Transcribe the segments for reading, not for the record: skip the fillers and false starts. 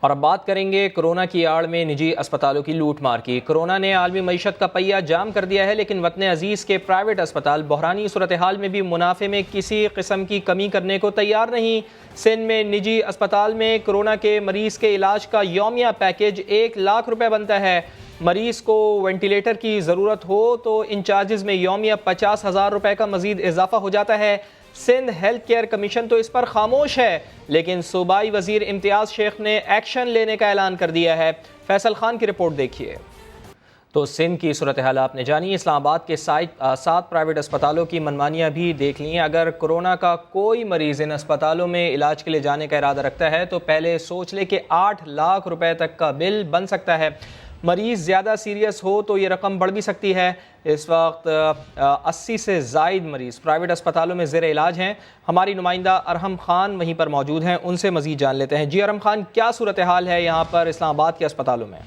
اور اب بات کریں گے کورونا کی آڑ میں نجی اسپتالوں کی لوٹ مار کی۔ کورونا نے عالمی معیشت کا پہیہ جام کر دیا ہے، لیکن وطن عزیز کے پرائیویٹ اسپتال بحرانی صورتحال میں بھی منافع میں کسی قسم کی کمی کرنے کو تیار نہیں۔ سندھ میں نجی اسپتال میں کورونا کے مریض کے علاج کا یومیہ پیکیج 1 لاکھ روپے بنتا ہے۔ مریض کو وینٹیلیٹر کی ضرورت ہو تو ان چارجز میں یومیہ 50,000 روپے کا مزید اضافہ ہو جاتا ہے۔ سندھ ہیلتھ کیئر کمیشن تو اس پر خاموش ہے، لیکن صوبائی وزیر امتیاز شیخ نے ایکشن لینے کا اعلان کر دیا ہے۔ فیصل خان کی رپورٹ دیکھیے۔ تو سندھ کی صورتحال آپ نے جانی، اسلام آباد کے 7 پرائیویٹ اسپتالوں کی منمانیاں بھی دیکھ لیں۔ اگر کورونا کا کوئی مریض ان اسپتالوں میں علاج کے لیے جانے کا ارادہ رکھتا ہے تو پہلے سوچ لے کہ 8 لاکھ روپے تک کا بل بن سکتا ہے۔ مریض زیادہ سیریس ہو تو یہ رقم بڑھ بھی سکتی ہے۔ اس وقت 80 سے زائد مریض پرائیویٹ اسپتالوں میں زیر علاج ہیں۔ ہماری نمائندہ ارحم خان وہیں پر موجود ہیں، ان سے مزید جان لیتے ہیں۔ جی ارحم خان، کیا صورتحال ہے یہاں پر اسلام آباد کے اسپتالوں میں؟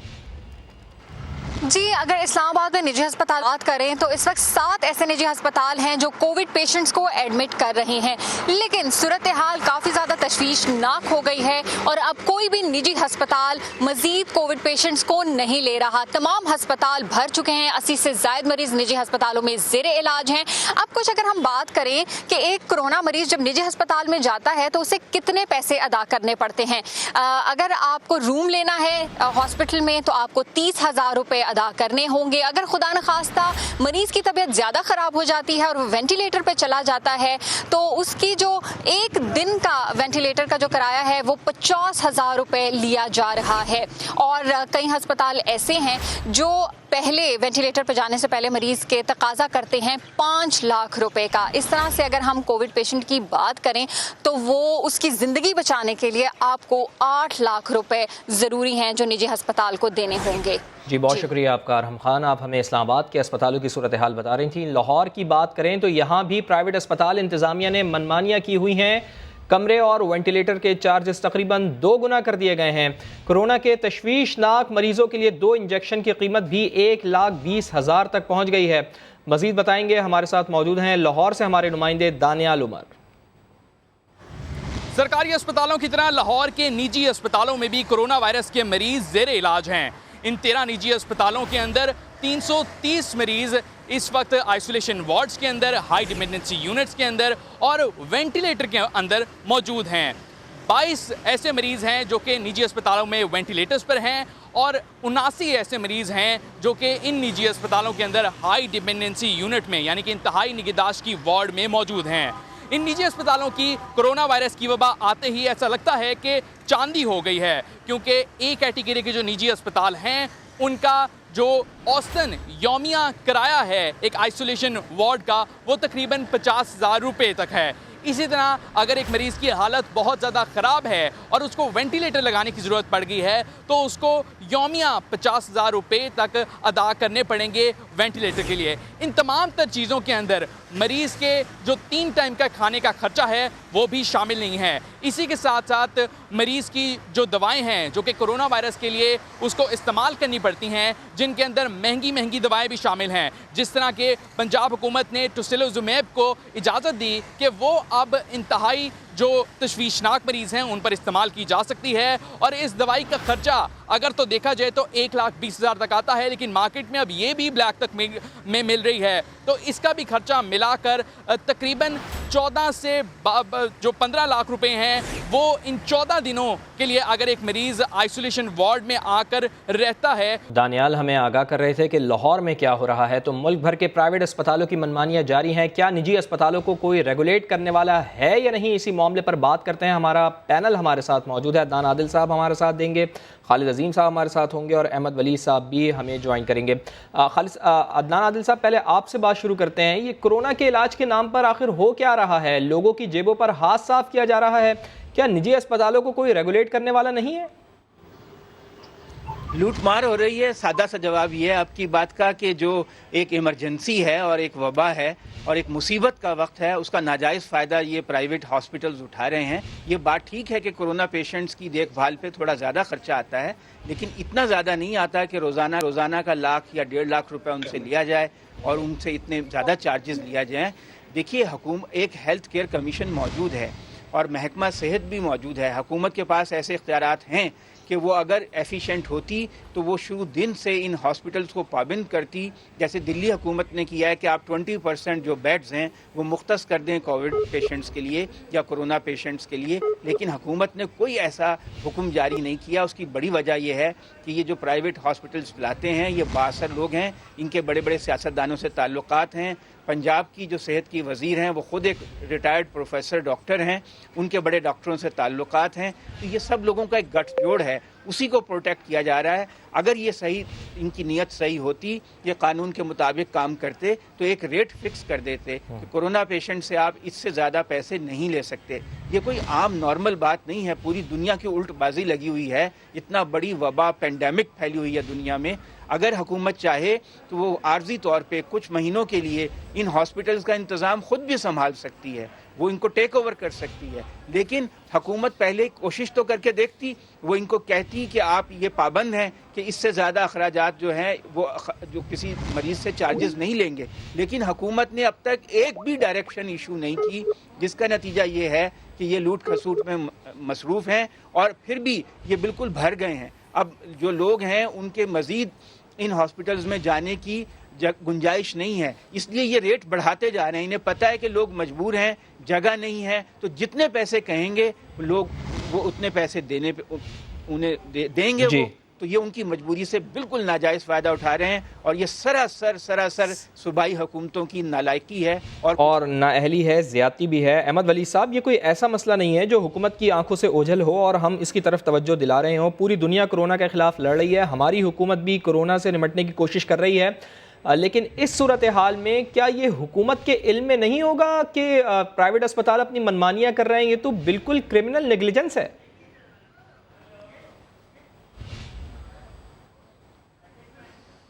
جی، اگر اسلام آباد میں نجی ہسپتال بات کریں تو اس وقت 7 ایسے نجی ہسپتال ہیں جو کووڈ پیشنٹس کو ایڈمٹ کر رہے ہیں، لیکن صورتحال کافی زیادہ تشویشناک ہو گئی ہے اور اب کوئی بھی نجی ہسپتال مزید کووڈ پیشنٹس کو نہیں لے رہا۔ تمام ہسپتال بھر چکے ہیں، 80 سے زائد مریض نجی ہسپتالوں میں زیر علاج ہیں۔ اب کچھ اگر ہم بات کریں کہ ایک کورونا مریض جب نجی ہسپتال میں جاتا ہے تو اسے کتنے پیسے ادا کرنے پڑتے ہیں۔ اگر آپ کو روم لینا ہے ہاسپٹل میں تو آپ کو 30,000 روپے ادا کرنے ہوں گے۔ اگر خدا نخواستہ مریض کی طبیعت زیادہ خراب ہو جاتی ہے اور وہ وینٹیلیٹر پہ چلا جاتا ہے تو اس کی جو ایک دن کا وینٹیلیٹر کا جو کرایہ ہے وہ 50,000 روپے لیا جا رہا ہے۔ اور کئی ہسپتال ایسے ہیں جو پہلے وینٹیلیٹر پہ جانے سے پہلے مریض کے تقاضا کرتے ہیں 5 لاکھ روپے کا۔ اس طرح سے اگر ہم کووڈ پیشنٹ کی بات کریں تو وہ اس کی زندگی بچانے کے لیے آپ کو 8 لاکھ روپے ضروری ہیں جو نجی ہسپتال کو دینے ہوں گے۔ جی بہت شکریہ آپ کا ارحم خان، آپ ہمیں اسلام آباد کے اسپتالوں کی صورتحال بتا رہی تھیں۔ لاہور کی بات کریں تو یہاں بھی پرائیویٹ اسپتال انتظامیہ نے منمانیاں کی ہوئی ہیں۔ کمرے اور وینٹیلیٹر کے چارجز تقریباً 2 گنا کر دیے گئے ہیں۔ کورونا کے تشویشناک مریضوں کے لیے 2 انجیکشن کی قیمت بھی 1,20,000 تک پہنچ گئی ہے۔ مزید بتائیں گے، ہمارے ساتھ موجود ہیں لاہور سے ہمارے نمائندے دانیال عمر۔ سرکاری اسپتالوں کی طرح لاہور کے نجی اسپتالوں میں بھی کورونا وائرس کے مریض زیر علاج ہیں۔ ان 13 نجی اسپتالوں کے اندر 330 مریض اس وقت آئسولیشن وارڈز کے اندر، ہائی ڈیپینڈنسی یونٹس کے اندر اور وینٹیلیٹر کے اندر موجود ہیں۔ 22 ایسے مریض ہیں جو کہ نجی اسپتالوں میں وینٹیلیٹرز پر ہیں اور 79 ایسے مریض ہیں جو کہ ان نجی اسپتالوں کے اندر ہائی ڈیپینڈنسی یونٹ میں یعنی کہ انتہائی نگہداشت کی وارڈ میں موجود ہیں۔ ان نجی اسپتالوں کی کورونا وائرس کی وبا آتے ہی ایسا لگتا ہے کہ چاندی ہو گئی ہے، کیونکہ ایک کیٹیگری کے جو نجی اسپتال ہیں ان کا جو اوسطاً یومیہ کرایہ ہے ایک آئسولیشن وارڈ کا وہ تقریباً 50,000 روپے تک ہے۔ اسی طرح اگر ایک مریض کی حالت بہت زیادہ خراب ہے اور اس کو وینٹیلیٹر لگانے کی ضرورت پڑ گئی ہے تو اس کو یومیہ 50,000 روپے تک ادا کرنے پڑیں گے وینٹیلیٹر کے لیے۔ ان تمام تر چیزوں کے اندر مریض کے جو 3 ٹائم کا کھانے کا خرچہ ہے وہ بھی شامل نہیں ہے۔ اسی کے ساتھ ساتھ مریض کی جو دوائیں ہیں جو کہ کورونا وائرس کے لیے اس کو استعمال کرنی پڑتی ہیں، جن کے اندر مہنگی دوائیں بھی شامل ہیں، جس طرح کہ پنجاب حکومت نے ٹوسیلوزومیب کو اجازت دی کہ وہ اب انتہائی جو تشویشناک مریض ہیں ان پر استعمال کی جا سکتی ہے۔ اور اس دوائی کا خرچہ اگر تو دیکھا جائے تو 1,20,000 تک آتا ہے، لیکن مارکیٹ میں اب یہ بھی بلیک تک میں مل رہی ہے، تو اس کا بھی خرچہ ملا کر تقریباً 14 سے جو 15 لاکھ روپے ہیں وہ ان 14 دنوں کے لیے اگر ایک مریض آئسولیشن وارڈ میں آ کر رہتا ہے۔ دانیال ہمیں آگاہ کر رہے تھے کہ لاہور میں کیا ہو رہا ہے، تو ملک بھر کے پرائیویٹ اسپتالوں کی منمانیاں جاری ہیں۔ کیا نجی اسپتالوں کو کوئی ریگولیٹ کرنے والا ہے یا نہیں، اسی معاملے پر بات کرتے ہیں۔ ہمارا پینل ہمارے ساتھ موجود ہے، عدنان عادل صاحب ہمارے ساتھ دیں گے، خالد عظیم صاحب ہمارے ساتھ ہوں گے اور احمد ولی صاحب بھی ہمیں جوائن کریں گے۔ عدنان عادل صاحب، پہلے آپ سے بات شروع کرتے ہیں۔ یہ کورونا کے علاج کے نام پر آخر ہو کیا رہا ہے؟ لوگوں کی جیبوں پر ہاتھ صاف کیا جا رہا ہے، کیا نجی اسپتالوں کو کوئی ریگولیٹ کرنے والا نہیں ہے؟ لوٹ مار ہو رہی ہے۔ سادہ سا جواب یہ ہے آپ کی بات کا کہ جو ایک ایمرجنسی ہے اور ایک وبا ہے اور ایک مصیبت کا وقت ہے، اس کا ناجائز فائدہ یہ پرائیویٹ ہاسپٹلز اٹھا رہے ہیں۔ یہ بات ٹھیک ہے کہ کورونا پیشنٹس کی دیکھ بھال پہ تھوڑا زیادہ خرچہ آتا ہے، لیکن اتنا زیادہ نہیں آتا کہ روزانہ کا 1,00,000 یا 1.5 لاکھ روپے ان سے لیا جائے اور ان سے اتنے زیادہ چارجز لیا جائیں۔ دیکھیے، ایک ہیلتھ کیئر کمیشن موجود ہے اور محکمہ صحت بھی موجود ہے۔ حکومت کے پاس ایسے اختیارات ہیں کہ وہ اگر ایفیشینٹ ہوتی تو وہ شروع دن سے ان ہاسپٹلس کو پابند کرتی. جیسے دلی حکومت نے کیا ہے کہ آپ 20% جو بیڈز ہیں وہ مختص کر دیں کووڈ پیشنٹس کے لیے یا کورونا پیشنٹس کے لیے, لیکن حکومت نے کوئی ایسا حکم جاری نہیں کیا. اس کی بڑی وجہ یہ ہے کہ یہ جو پرائیویٹ ہاسپٹلس چلاتے ہیں یہ بااثر لوگ ہیں, ان کے بڑے بڑے سیاستدانوں سے تعلقات ہیں. پنجاب کی جو صحت کی وزیر ہیں وہ خود ایک ریٹائرڈ پروفیسر ڈاکٹر ہیں, ان کے بڑے ڈاکٹروں سے تعلقات ہیں. تو یہ سب لوگوں کا ایک گٹھ جوڑ ہے, اسی کو پروٹیکٹ کیا جا رہا ہے. اگر یہ صحیح, ان کی نیت صحیح ہوتی, یہ قانون کے مطابق کام کرتے تو ایک ریٹ فکس کر دیتے کہ کورونا پیشنٹ سے آپ اس سے زیادہ پیسے نہیں لے سکتے. یہ کوئی عام نارمل بات نہیں ہے, پوری دنیا کی الٹ بازی لگی ہوئی ہے. اتنا بڑی وبا پینڈیمک پھیلی ہوئی ہے دنیا میں. اگر حکومت چاہے تو وہ عارضی طور پہ کچھ مہینوں کے لیے ان ہاسپٹلز کا انتظام خود بھی سنبھال سکتی ہے, وہ ان کو ٹیک اوور کر سکتی ہے. لیکن حکومت پہلے کوشش تو کر کے دیکھتی, وہ ان کو کہتی کہ آپ یہ پابند ہیں کہ اس سے زیادہ اخراجات جو ہیں وہ جو کسی مریض سے چارجز نہیں لیں گے. لیکن حکومت نے اب تک ایک بھی ڈائریکشن ایشو نہیں کی, جس کا نتیجہ یہ ہے کہ یہ لوٹ کھسوٹ میں مصروف ہیں اور پھر بھی یہ بالکل بھر گئے ہیں. اب جو لوگ ہیں ان کے مزید ان ہاسپٹلز میں جانے کی گنجائش نہیں ہے, اس لیے یہ ریٹ بڑھاتے جا رہے ہیں. انہیں پتہ ہے کہ لوگ مجبور ہیں, جگہ نہیں ہے, تو جتنے پیسے کہیں گے لوگ وہ اتنے پیسے دینے پہ انہیں دیں گے. وہ تو یہ ان کی مجبوری سے بالکل ناجائز فائدہ اٹھا رہے ہیں, اور یہ سراسر صوبائی حکومتوں کی نالائکی ہے اور نااہلی ہے, زیادتی بھی ہے. احمد ولی صاحب, یہ کوئی ایسا مسئلہ نہیں ہے جو حکومت کی آنکھوں سے اوجھل ہو اور ہم اس کی طرف توجہ دلا رہے ہوں. پوری دنیا کورونا کے خلاف لڑ رہی ہے, ہماری حکومت بھی کورونا سے نمٹنے کی کوشش کر رہی ہے. لیکن اس صورتحال میں کیا یہ حکومت کے علم میں نہیں ہوگا کہ پرائیویٹ اسپتال اپنی منمانیاں کر رہے ہیں؟ یہ تو بالکل کرمنل نیگلیجنس ہے.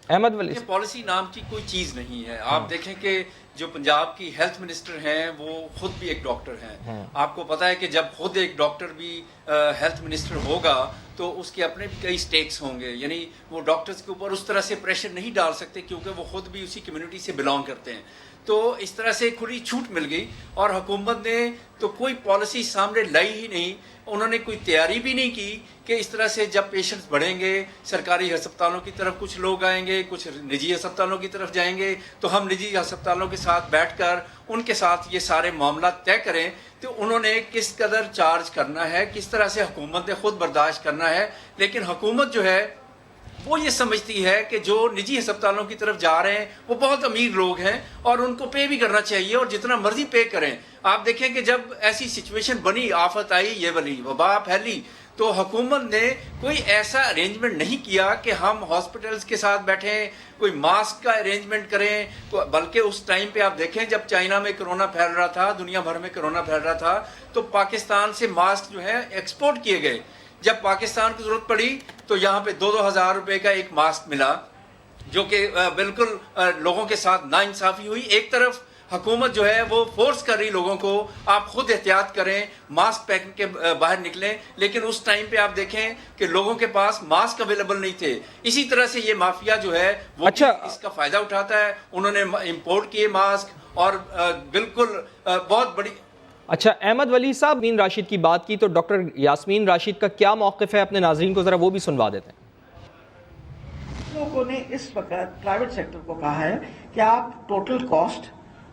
احمد ولی, پالیسی نام کی کوئی چیز نہیں ہے. آپ دیکھیں کہ جو پنجاب کی ہیلتھ منسٹر ہیں وہ خود بھی ایک ڈاکٹر ہیں. آپ کو پتا ہے کہ جب خود ایک ڈاکٹر بھی ہیلتھ منسٹر ہوگا تو اس کے اپنے بھی کئی سٹیکس ہوں گے. یعنی وہ ڈاکٹرز کے اوپر اس طرح سے پریشر نہیں ڈال سکتے کیونکہ وہ خود بھی اسی کمیونٹی سے بلانگ کرتے ہیں. تو اس طرح سے کھلی چھوٹ مل گئی اور حکومت نے تو کوئی پالیسی سامنے لائی ہی نہیں. انہوں نے کوئی تیاری بھی نہیں کی کہ اس طرح سے جب پیشنٹس بڑھیں گے سرکاری ہسپتالوں کی طرف کچھ لوگ آئیں گے, کچھ نجی ہسپتالوں کی طرف جائیں گے, تو ہم نجی ہسپتالوں کے ساتھ بیٹھ کر ان کے ساتھ یہ سارے معاملات طے کریں. تو انہوں نے کس قدر چارج کرنا ہے, کس طرح سے حکومت نے خود برداشت کرنا ہے. لیکن حکومت جو ہے وہ یہ سمجھتی ہے کہ جو نجی ہسپتالوں کی طرف جا رہے ہیں وہ بہت امیر لوگ ہیں اور ان کو پے بھی کرنا چاہیے اور جتنا مرضی پے کریں. آپ دیکھیں کہ جب ایسی سچویشن بنی, آفت آئی, یہ والی وبا پھیلی, تو حکومت نے کوئی ایسا ارینجمنٹ نہیں کیا کہ ہم ہاسپٹلز کے ساتھ بیٹھیں, کوئی ماسک کا ارینجمنٹ کریں. بلکہ اس ٹائم پہ آپ دیکھیں جب چائنا میں کرونا پھیل رہا تھا, دنیا بھر میں کرونا پھیل رہا تھا, تو پاکستان سے ماسک جو ہے ایکسپورٹ کیے گئے. جب پاکستان کو ضرورت پڑی تو یہاں پہ 2-2 ہزار روپے کا ایک ماسک ملا, جو کہ بالکل لوگوں کے ساتھ ناانصافی ہوئی. ایک طرف حکومت جو ہے وہ فورس کر رہی لوگوں کو آپ خود احتیاط کریں, ماسک پہن کے باہر نکلیں, لیکن اس ٹائم پہ آپ دیکھیں کہ لوگوں کے پاس ماسک اویلیبل نہیں تھے. اسی طرح سے یہ مافیا جو ہے وہ اس کا فائدہ اٹھاتا ہے. انہوں نے امپورٹ کیے ماسک اور بالکل بہت بڑی. اچھا احمد ولی صاحب, یاسمین راشد کی بات کی تو ڈاکٹر یاسمین راشد کا کیا موقف ہے اپنے ناظرین کو ذرا وہ بھی سنوا دیتے ہیں. لوگوں نے اس وقت پرائیویٹ سیکٹر کو کہا ہے کہ آپ ٹوٹل کاسٹ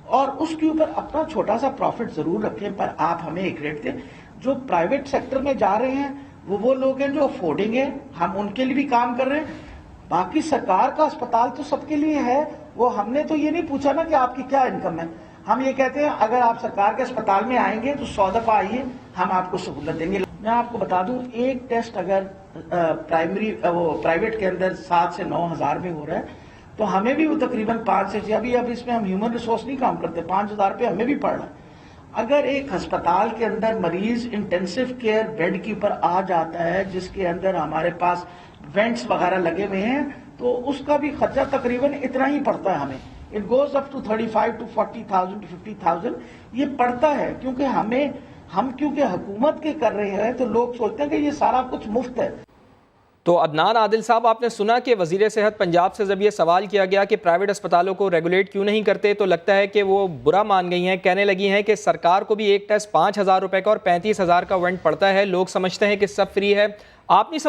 اور اس کے اوپر اپنا چھوٹا سا پروفٹ ضرور رکھیں, پر آپ ہمیں ایک ریٹ دیں. جو پرائیویٹ سیکٹر میں جا رہے ہیں وہ لوگ ہیں جو افورڈنگ ہیں, ہم ان کے لیے بھی کام کر رہے ہیں. باقی سرکار کا اسپتال تو سب کے لیے ہے, وہ ہم نے تو یہ نہیں پوچھا نا کہ آپ کی کیا انکم ہے. ہم یہ کہتے ہیں اگر آپ سرکار کے اسپتال میں آئیں گے تو 100 دفعہ آئیے, ہم آپ کو سہولت دیں گے. میں آپ کو بتا دوں, ایک ٹیسٹ اگر پرائیویٹ کے اندر 7 سے 9 ہزار میں ہو رہا ہے تو ہمیں بھی وہ تقریباً 5 سے اب اس میں ہم ہیومن ریسورس نہیں کام کرتے, 5,000 روپے ہمیں بھی پڑ رہا ہے. اگر ایک ہسپتال کے اندر مریض انٹینسو کیئر بیڈ کے اوپر آ جاتا ہے جس کے اندر ہمارے پاس وینٹس وغیرہ لگے ہوئے ہیں, تو اس کا بھی خرچہ تقریباً اتنا ہی پڑتا ہے ہمیں. It goes up to 35 to 40,000 to 50,000. یہ پڑتا ہے کیونکہ ہم کیونکہ حکومت کے کر رہے ہیں تو لوگ سوچتے ہیں کہ یہ سارا کچھ مفت ہے. تو عدنان عادل صاحب، آپ نے سنا کہ وزیر صحت پنجاب سے جب یہ سوال کیا گیا کہ پرائیویٹ اسپتالوں کو ریگولیٹ کیوں نہیں کرتے، تو لگتا ہے کہ وہ برا مان گئی ہیں، کہنے لگی ہیں کہ سرکار کو بھی ایک ٹیسٹ 5,000 روپے کا اور 35,000 کا ونٹ پڑتا ہے، لوگ سمجھتے ہیں کہ سب فری ہے۔ آپ نہیں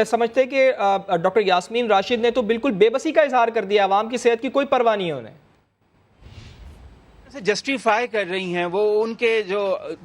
سمجھتے کہ ڈاکٹر یاسمین راشد نے تو بالکل بے بسی کا اظہار کر دیا، عوام کی صحت کی کوئی پرواہ نہیں ہے انہیں؟ جسٹیفائی کر رہی ہیں وہ ان کے جو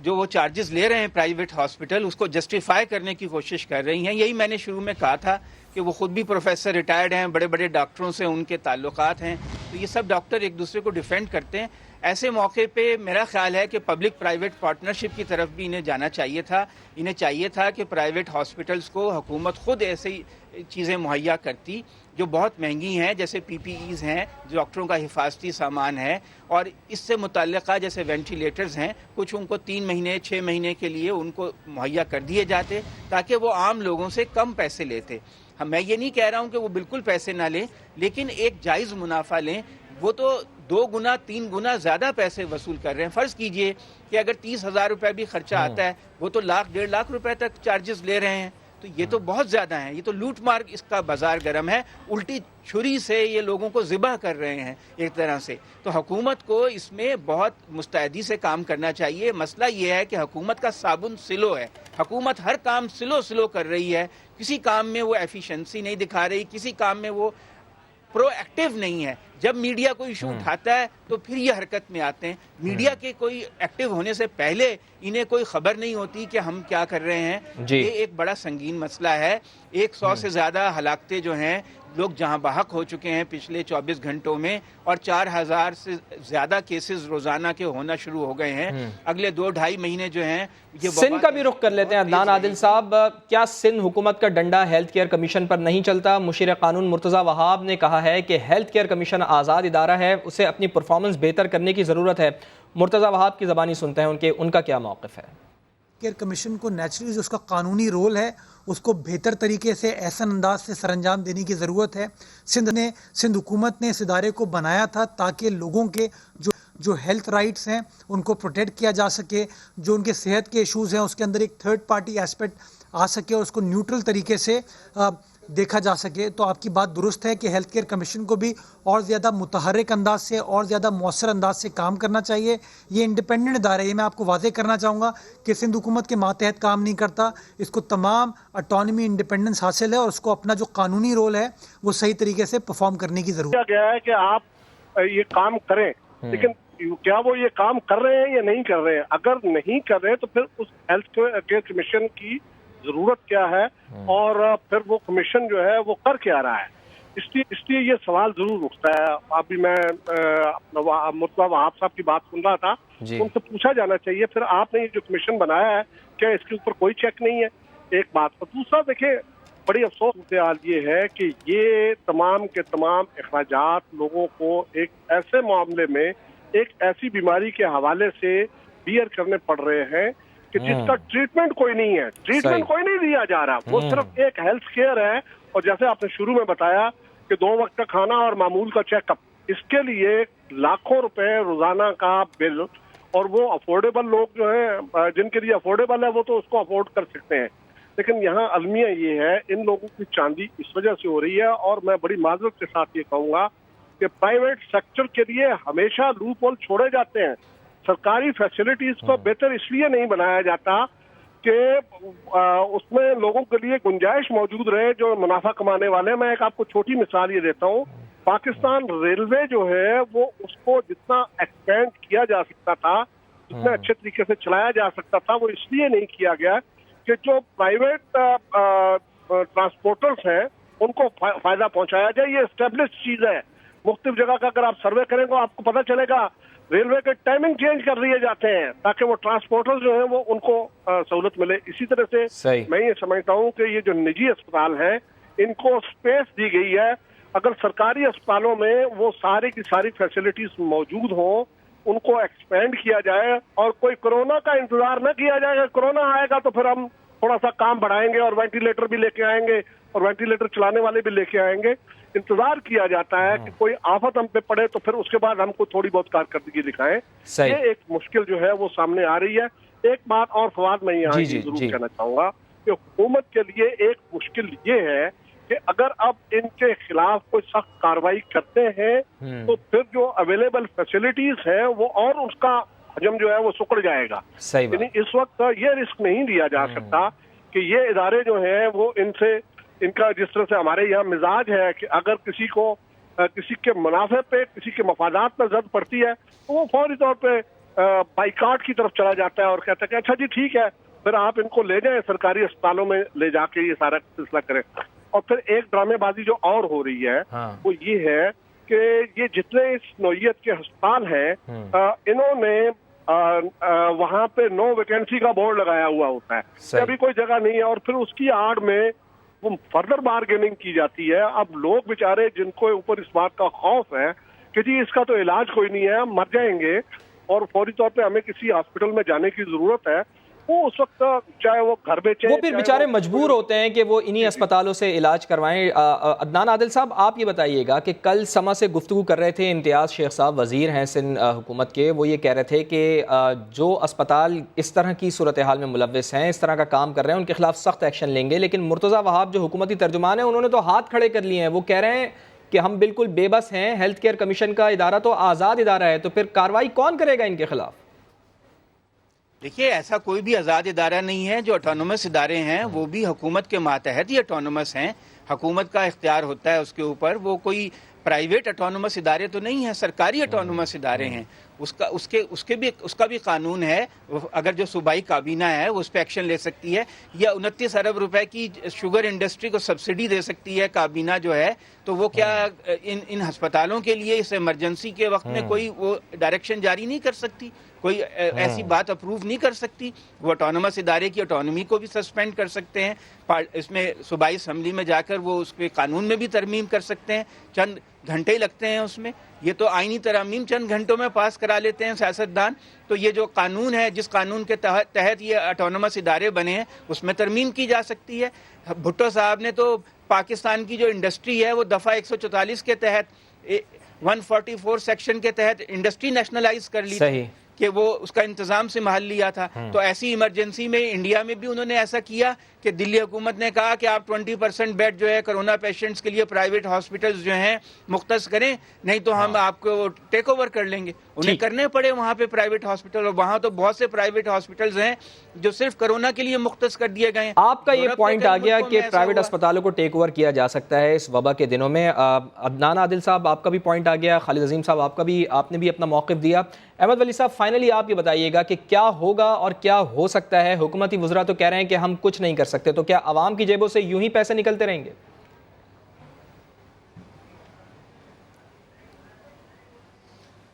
وہ چارجز لے رہے ہیں پرائیویٹ ہاسپٹل، اس کو جسٹیفائی کرنے کی کوشش کر رہی ہیں۔ یہی میں نے شروع میں کہا تھا کہ وہ خود بھی پروفیسر ریٹائرڈ ہیں، بڑے بڑے ڈاکٹروں سے ان کے تعلقات ہیں، تو یہ سب ڈاکٹر ایک دوسرے کو ڈیفینڈ کرتے ہیں۔ ایسے موقع پہ میرا خیال ہے کہ پبلک پرائیویٹ پارٹنرشپ کی طرف بھی انہیں جانا چاہیے تھا۔ انہیں چاہیے تھا کہ پرائیویٹ ہاسپٹلس کو حکومت خود ایسی چیزیں مہیا کرتی جو بہت مہنگی ہیں، جیسے پی پی ایز ہیں، جو ڈاکٹروں کا حفاظتی سامان ہے، اور اس سے متعلقہ جیسے وینٹیلیٹرز ہیں، کچھ ان کو 3 مہینے 6 مہینے کے لیے ان کو مہیا کر دیے جاتے تاکہ وہ عام لوگوں سے کم پیسے لیتے۔ میں یہ نہیں کہہ رہا ہوں کہ وہ بالکل پیسے نہ لیں، لیکن ایک جائز منافع لیں۔ وہ تو 2 گنا 3 گنا زیادہ پیسے وصول کر رہے ہیں۔ فرض کیجئے کہ اگر 30,000 روپے بھی خرچہ آتا ہے، وہ تو 1,00,000 1.5 لاکھ روپے تک چارجز لے رہے ہیں، تو یہ تو بہت زیادہ ہیں۔ یہ تو لوٹ مار اس کا بازار گرم ہے، الٹی چھری سے یہ لوگوں کو ذبح کر رہے ہیں ایک طرح سے۔ تو حکومت کو اس میں بہت مستعدی سے کام کرنا چاہیے۔ مسئلہ یہ ہے کہ حکومت کا صابن سلو ہے، حکومت ہر کام سلو کر رہی ہے، کسی کام میں وہ ایفیشنسی نہیں دکھا رہی، کسی کام میں وہ پرو ایکٹیو نہیں ہے۔ جب میڈیا کوئی ایشو اٹھاتا ہے تو پھر یہ حرکت میں آتے ہیں۔ میڈیا کے کوئی ایکٹیو ہونے سے پہلے انہیں کوئی خبر نہیں ہوتی کہ ہم کیا کر رہے ہیں۔ یہ ایک بڑا سنگین مسئلہ ہے۔ 100 سے زیادہ ہلاکتیں جو ہیں، لوگ جہاں بحق ہو چکے ہیں پچھلے 24 گھنٹوں میں، اور 4,000 سے زیادہ کیسز روزانہ کے ہونا شروع ہو گئے ہیں۔ اگلے 2-2.5 مہینے جو ہیں یہ سندھ کا بھی رخ کر لیتے ہیں عدنان عادل صاحب۔ کیا سندھ حکومت کا ڈنڈا ہیلتھ کیئر کمیشن پر نہیں چلتا؟ مشیر قانون مرتضیٰ وہاب نے کہا ہے کہ ہیلتھ کیئر کمیشن آزاد ادارہ ہے، اسے اپنی پرفارمنس بہتر کرنے کی ضرورت ہے۔ مرتضیٰ وہاب کی زبانی سنتے ہیں ان کا کیا موقف ہے۔ کیئر کمیشن کو نیچرلی جو اس کا قانونی رول ہے اس کو بہتر طریقے سے احسن انداز سے سر انجام دینے کی ضرورت ہے۔ سندھ حکومت نے اس ادارے کو بنایا تھا تاکہ لوگوں کے جو ہیلتھ رائٹس ہیں ان کو پروٹیکٹ کیا جا سکے، جو ان کے صحت کے ایشوز ہیں اس کے اندر ایک تھرڈ پارٹی ایسپیکٹ آ سکے اور اس کو نیوٹرل طریقے سے دیکھا جا سکے۔ تو آپ کی بات درست ہے کہ ہیلتھ کیئر کمیشن کو بھی اور زیادہ متحرک انداز سے اور زیادہ مؤثر انداز سے کام کرنا چاہیے۔ یہ انڈیپینڈنٹ ادارہ ہے، یہ میں آپ کو واضح کرنا چاہوں گا کہ سندھ حکومت کے ماتحت کام نہیں کرتا، اس کو تمام اٹانومی انڈیپینڈنس حاصل ہے اور اس کو اپنا جو قانونی رول ہے وہ صحیح طریقے سے پرفارم کرنے کی ضرورت ہے۔ گیا ہے کہ آپ یہ کام کریں، لیکن کیا وہ یہ کام کر رہے ہیں یا نہیں کر رہے ہیں؟ اگر نہیں کر رہے تو پھر اس ہیلتھ کیئر کمیشن کی ضرورت کیا ہے، اور پھر وہ کمیشن جو ہے وہ کر کیا رہا ہے؟ اس لیے یہ سوال ضرور اٹھتا ہے۔ ابھی میں مرتضیٰ وہاب صاحب کی بات سن رہا تھا، ان سے پوچھا جانا چاہیے پھر آپ نے یہ جو کمیشن بنایا ہے کیا اس کے اوپر کوئی چیک نہیں ہے؟ ایک بات۔ اور دوسرا دیکھیں، بڑی افسوس صورتحال یہ ہے کہ یہ تمام کے تمام اخراجات لوگوں کو ایک ایسے معاملے میں، ایک ایسی بیماری کے حوالے سے بیئر کرنے پڑ رہے ہیں کہ جس کا ٹریٹمنٹ کوئی نہیں ہے، ٹریٹمنٹ کوئی نہیں دیا جا رہا، وہ صرف ایک ہیلتھ کیئر ہے۔ اور جیسے آپ نے شروع میں بتایا کہ 2 وقت کا کھانا اور معمول کا چیک اپ، اس کے لیے لاکھوں روپے روزانہ کا بل، اور وہ افورڈیبل لوگ جو ہیں جن کے لیے افورڈیبل ہے وہ تو اس کو افورڈ کر سکتے ہیں، لیکن یہاں المیہ یہ ہے ان لوگوں کی چاندی اس وجہ سے ہو رہی ہے۔ اور میں بڑی معذرت کے ساتھ یہ کہوں گا کہ پرائیویٹ سیکٹر کے لیے ہمیشہ لوپ ہول چھوڑے جاتے ہیں۔ سرکاری فیسلٹیز کو بہتر اس لیے نہیں بنایا جاتا کہ اس میں لوگوں کے لیے گنجائش موجود رہے جو منافع کمانے والے۔ میں ایک آپ کو چھوٹی مثال یہ دیتا ہوں، پاکستان ریلوے جو ہے وہ اس کو جتنا ایکسپینڈ کیا جا سکتا تھا، جتنا اچھے طریقے سے چلایا جا سکتا تھا، وہ اس لیے نہیں کیا گیا کہ جو پرائیویٹ ٹرانسپورٹرز ہیں ان کو فائدہ پہنچایا جائے۔ یہ اسٹیبلش چیز ہے، مختلف جگہ کا اگر آپ سروے کریں گے آپ کو پتہ چلے گا ریلوے کے ٹائمنگ چینج کر دیے جاتے ہیں تاکہ وہ ٹرانسپورٹر جو ہیں وہ ان کو سہولت ملے۔ اسی طرح سے میں یہ سمجھتا ہوں کہ یہ جو نجی اسپتال ہیں ان کو اسپیس دی گئی ہے۔ اگر سرکاری اسپتالوں میں وہ ساری کی ساری فیسلٹیز موجود ہوں، ان کو ایکسپینڈ کیا جائے اور کوئی کورونا کا انتظار نہ کیا جائے۔ اگر کورونا آئے گا تو پھر ہم تھوڑا سا کام بڑھائیں گے اور وینٹیلیٹر بھی لے کے آئیں گے اور وینٹیلیٹر چلانے والے بھی لے کے آئیں گے۔ انتظار کیا جاتا ہے کہ کوئی آفت ہم پہ پڑے تو پھر اس کے بعد ہم کو تھوڑی بہت کارکردگی دکھائیں۔ یہ ایک مشکل جو ہے وہ سامنے آ رہی ہے۔ ایک بات اور فواد میں یہاں ضرور کہنا چاہوں گا کہ حکومت کے لیے ایک مشکل مشکل یہ ہے کہ اگر اب ان کے خلاف کوئی سخت کاروائی کرتے ہیں تو پھر جو اویلیبل فیسلٹیز ہیں وہ اور اس کا حجم جو ہے وہ سکڑ جائے گا. یعنی اس وقت یہ رسک نہیں لیا جا سکتا کہ یہ ادارے جو ہیں وہ ان کا جس طرح سے ہمارے یہاں مزاج ہے کہ اگر کسی کو کسی کے منافع پہ کسی کے مفادات پہ زد پڑتی ہے تو وہ فوری طور پہ بائیکاٹ کی طرف چلا جاتا ہے اور کہتا ہے کہ اچھا جی ٹھیک ہے پھر آپ ان کو لے جائیں سرکاری اسپتالوں میں لے جا کے یہ سارا سلسلہ کریں. اور پھر ایک ڈرامے بازی جو اور ہو رہی ہے وہ یہ ہے کہ یہ جتنے اس نوعیت کے ہسپتال ہیں انہوں نے وہاں پہ نو ویکینسی کا بورڈ لگایا ہوا ہوتا ہے, ابھی کوئی جگہ نہیں ہے, اور پھر اس کی آڑ میں وہ فردر بارگیننگ کی جاتی ہے. اب لوگ بیچارے جن کو اوپر اس بات کا خوف ہے کہ جی اس کا تو علاج کوئی نہیں ہے, ہم مر جائیں گے اور فوری طور پہ ہمیں کسی ہاسپٹل میں جانے کی ضرورت ہے, وہ اس وقت چاہے وہ گھر بیچیں وہ پھر بیچارے مجبور ہوتے ہیں کہ وہ انہی اسپتالوں سے علاج کروائیں. عدنان عادل صاحب آپ یہ بتائیے گا کہ کل سما سے گفتگو کر رہے تھے امتیاز شیخ صاحب, وزیر ہیں سندھ حکومت کے, وہ یہ کہہ رہے تھے کہ جو اسپتال اس طرح کی صورتحال میں ملوث ہیں, اس طرح کا کام کر رہے ہیں, ان کے خلاف سخت ایکشن لیں گے. لیکن مرتضیٰ وہاب جو حکومتی ترجمان ہیں انہوں نے تو ہاتھ کھڑے کر لیے ہیں, وہ کہہ رہے ہیں کہ ہم بالکل بے بس ہیں, ہیلتھ کیئر کمیشن کا ادارہ تو آزاد ادارہ ہے, تو پھر کارروائی کون کرے گا ان کے خلاف؟ دیکھیے ایسا کوئی بھی آزاد ادارہ نہیں ہے, جو اٹانومس ادارے ہیں وہ بھی حکومت کے ماتحت ہی اٹانومس ہیں, حکومت کا اختیار ہوتا ہے اس کے اوپر, وہ کوئی پرائیویٹ اٹانومس ادارے تو نہیں ہیں, سرکاری اٹانومس ادارے ہیں. اس کا بھی قانون ہے, اگر جو صوبائی کابینہ ہے وہ اس پہ ایکشن لے سکتی ہے, یا 29 ارب روپے کی شوگر انڈسٹری کو سبسڈی دے سکتی ہے کابینہ جو ہے, تو وہ کیا ان ہسپتالوں کے لیے اس ایمرجنسی کے وقت میں کوئی وہ ڈائریکشن جاری نہیں کر سکتی, کوئی ایسی بات اپروو نہیں کر سکتی؟ وہ اٹانومس ادارے کی اٹانومی کو بھی سسپینڈ کر سکتے ہیں, اس میں صوبائی اسمبلی میں جا کر وہ اس کے قانون میں بھی ترمیم کر سکتے ہیں, چند گھنٹے ہی لگتے ہیں اس میں. یہ تو آئینی ترامیم چند گھنٹوں میں پاس کرا لیتے ہیں سیاستدان. تو یہ جو قانون ہے, جس قانون کے تحت یہ اٹانومس ادارے بنے ہیں, اس میں ترمیم کی جا سکتی ہے. بھٹو صاحب نے تو پاکستان کی جو انڈسٹری ہے وہ دفعہ 144 کے تحت 144 سیکشن کے تحت انڈسٹری نیشنلائز کر لی تھی کہ وہ اس کا انتظام سے محل لیا تھا. تو ایسی ایمرجنسی میں انڈیا میں بھی انہوں نے ایسا کیا کہ دلی حکومت نے کہا کہ آپ 20% بیڈ جو ہے کرونا پیشنٹس کے لیے پرائیویٹ ہاسپٹلز جو ہیں مختص کریں, نہیں تو ہم آپ کو ٹیک اوور کر لیں گے. انہیں کرنے پڑے وہاں پہ پرائیویٹ ہاسپٹل, اور وہاں تو بہت سے پرائیوٹ ہاسپٹلز ہیں جو صرف کرونا کے لیے مختص کر دیے گئے ہیں. آپ کا یہ پوائنٹ آ گیا کہ پرائیویٹ اسپتالوں کو ٹیک اوور کیا جا سکتا ہے اس وبا کے دنوں میں. عدنان عادل صاحب آپ کا بھی پوائنٹ آ گیا, خالد عظیم صاحب آپ نے بھی اپنا موقف دیا. احمد ولی صاحب فائنلی آپ یہ بتائیے گا کہ کیا ہوگا اور کیا ہو سکتا ہے؟ حکومتی وزراء تو کہہ رہے ہیں کہ ہم کچھ نہیں کر سکتے, تو کیا عوام کی جیبوں سے یوں ہی پیسے نکلتے رہیں گے؟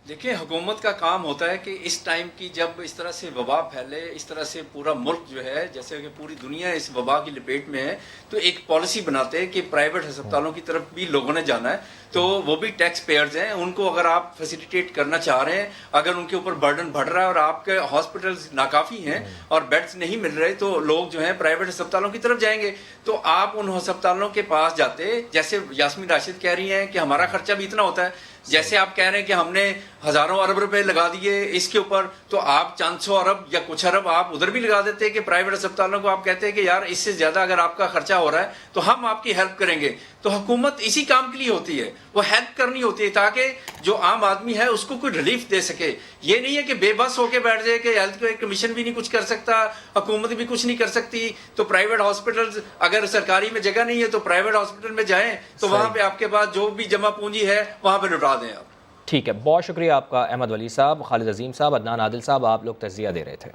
دیکھیں حکومت کا کام ہوتا ہے کہ اس ٹائم کی جب اس طرح سے وبا پھیلے, اس طرح سے پورا ملک جو ہے جیسے کہ پوری دنیا اس وبا کی لپیٹ میں ہے, تو ایک پالیسی بناتے ہیں کہ پرائیویٹ ہسپتالوں کی طرف بھی لوگوں نے جانا ہے, تو وہ بھی ٹیکس پیئرز ہیں, ان کو اگر آپ فیسیلیٹیٹ کرنا چاہ رہے ہیں, اگر ان کے اوپر برڈن بڑھ رہا ہے اور آپ کے ہاسپٹلز ناکافی ہیں اور بیڈز نہیں مل رہے, تو لوگ جو ہیں پرائیویٹ ہسپتالوں کی طرف جائیں گے. تو آپ ان ہسپتالوں کے پاس جاتے, جیسے یاسمین راشد کہہ رہی ہیں کہ ہمارا خرچہ بھی اتنا ہوتا ہے, جیسے آپ کہہ رہے ہیں کہ ہم نے ہزاروں ارب روپے لگا دیے اس کے اوپر, تو آپ 500 ارب یا کچھ ارب آپ ادھر بھی لگا دیتے کہ پرائیویٹ اسپتالوں کو آپ کہتے ہیں کہ یار اس سے زیادہ اگر آپ کا خرچہ ہو رہا ہے تو ہم آپ کی ہیلپ کریں گے. تو حکومت اسی کام کے لیے ہوتی ہے, وہ ہیلپ کرنی ہوتی ہے تاکہ جو عام آدمی ہے اس کو کوئی ریلیف دے سکے. یہ نہیں ہے کہ بے بس ہو کے بیٹھ جائے کہ ہیلتھ کیئر کمیشن بھی نہیں کچھ کر سکتا, حکومت بھی کچھ نہیں کر سکتی, تو پرائیویٹ ہاسپٹلز اگر سرکاری میں جگہ نہیں ہے تو پرائیویٹ ہاسپٹل میں جائیں, تو وہاں پہ آپ کے پاس جو بھی جمع پونجی ہے وہاں پہ لٹا دیں آپ. ٹھیک ہے, بہت شکریہ آپ کا احمد ولی صاحب, خالد عظیم صاحب, عدنان عادل صاحب, آپ لوگ تجزیہ دے رہے تھے.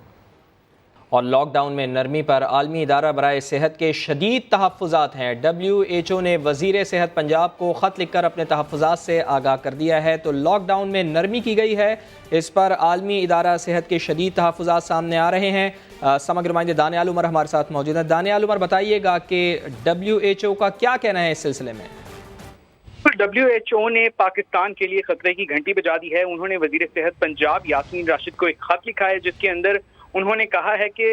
اور لاک ڈاؤن میں نرمی پر عالمی ادارہ برائے صحت کے شدید تحفظات ہیں. WHO نے وزیر صحت پنجاب کو خط لکھ کر اپنے تحفظات سے آگاہ کر دیا ہے. تو لاک ڈاؤن میں نرمی کی گئی ہے, اس پر عالمی ادارہ صحت کے شدید تحفظات سامنے آ رہے ہیں. سمگر مائندے دانیال عمر ہمارے ساتھ موجود ہیں. دانیال عمر, بتائیے گا کہ WHO کا کیا کہنا ہے اس سلسلے میں؟ WHO نے پاکستان کے لیے خطرے کی گھنٹی بجا دی ہے. انہوں نے وزیر صحت پنجاب یاسمین راشد کو ایک خط لکھا ہے جس کے اندر انہوں نے کہا ہے کہ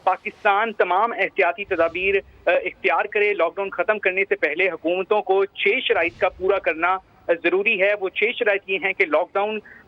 پاکستان تمام احتیاطی تدابیر اختیار کرے. لاک ڈاؤن ختم کرنے سے پہلے حکومتوں کو 6 شرائط کا پورا کرنا ضروری ہے. وہ 6 شرائط یہ ہیں کہ لاک ڈاؤن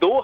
2